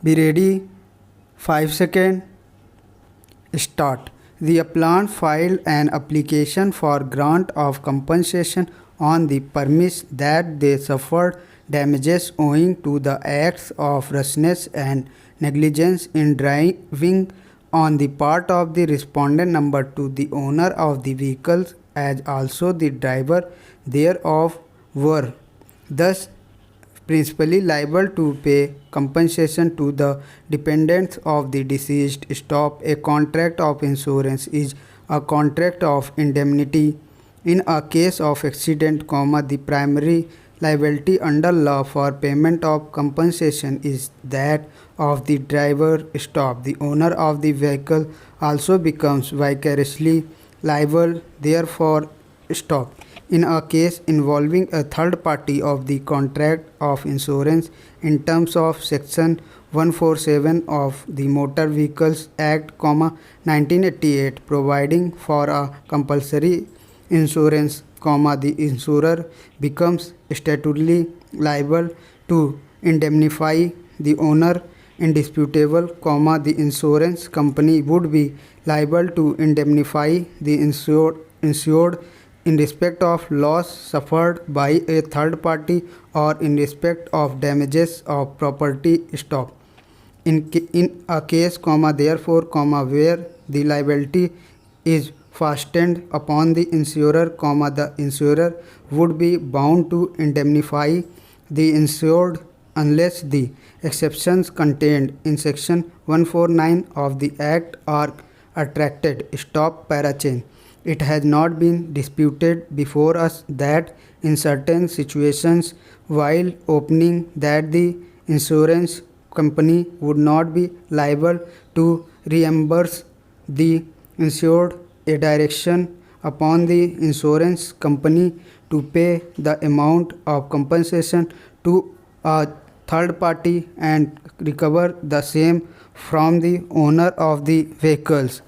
Be ready. 5 seconds. Start. The appellant filed an application for grant of compensation on the premise that they suffered damages owing to the acts of rashness and negligence in driving on the part of the respondent number 2, the owner of the vehicles, as also the driver thereof, were thus principally liable to pay compensation to the dependents of the deceased. Stop. A contract of insurance is a contract of indemnity. In a case of accident, the primary liability under law for payment of compensation is that of the driver. Stop. The owner of the vehicle also becomes vicariously liable. Therefore, stop. In a case involving a third party of the contract of insurance in terms of Section 147 of the Motor Vehicles Act, 1988, providing for a compulsory insurance, the insurer becomes statutorily liable to indemnify the owner. Indisputable, the insurance company would be liable to indemnify the insured in respect of loss suffered by a third party or in respect of damages of property. Stop. In a case, therefore, where the liability is fastened upon the insurer, the insurer would be bound to indemnify the insured unless the exceptions contained in Section 149 of the Act are attracted. Stop. Parachain. It has not been disputed before us that in certain situations, while opening that the insurance company would not be liable to reimburse the insured, a direction upon the insurance company to pay the amount of compensation to a third party and recover the same from the owner of the vehicles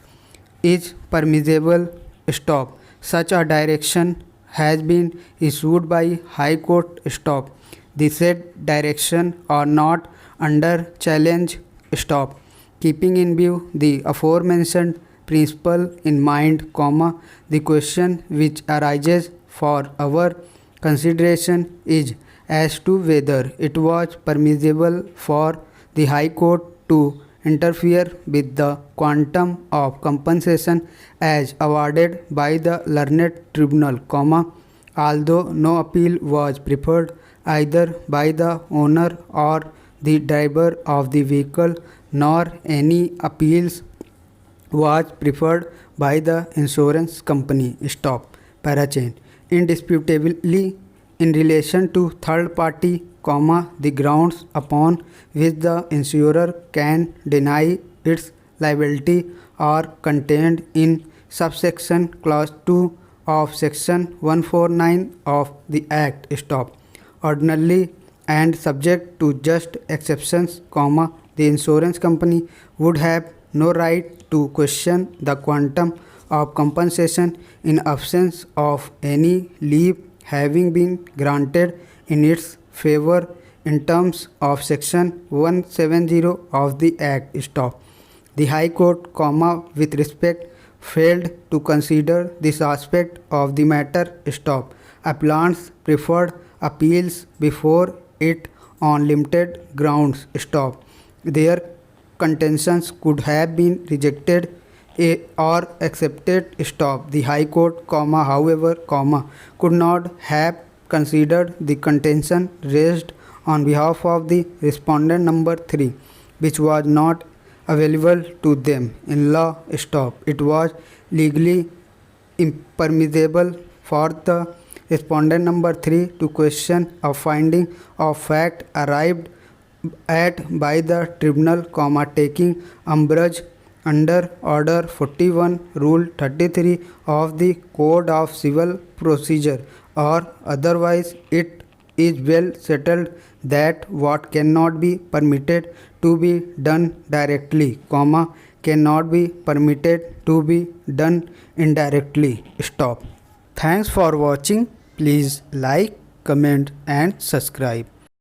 is permissible. Stop. Such a direction has been issued by High Court. Stop. The said direction are not under challenge. Stop. Keeping in view the aforementioned principle in mind, the question which arises for our consideration is as to whether it was permissible for the High Court to interfere with the quantum of compensation as awarded by the learned tribunal, although no appeal was preferred either by the owner or the driver of the vehicle, nor any appeals was preferred by the insurance company. Stop. Parachain. Indisputably, in relation to third party, the grounds upon which the insurer can deny its liability are contained in subsection clause 2 of Section 149 of the Act. Stop. Ordinarily and subject to just exceptions, the insurance company would have no right to question the quantum of compensation in absence of any leave having been granted in its favor in terms of Section 170 of the Act. Stop. The High Court, with respect, failed to consider this aspect of the matter. Stop. Appellants preferred appeals before it on limited grounds. Stop. Their contentions could have been rejected or accepted. Stop. The High Court, however, could not have considered the contention raised on behalf of the respondent number 3, which was not available to them in law. Stop. It was legally impermissible for the respondent number 3 to question a finding of fact arrived at by the tribunal, taking umbrage under Order 41, Rule 33 of the Code of Civil Procedure, or otherwise it is well settled that what cannot be permitted to be done directly, cannot be permitted to be done indirectly. Stop. Thanks for watching. Please like, comment and subscribe.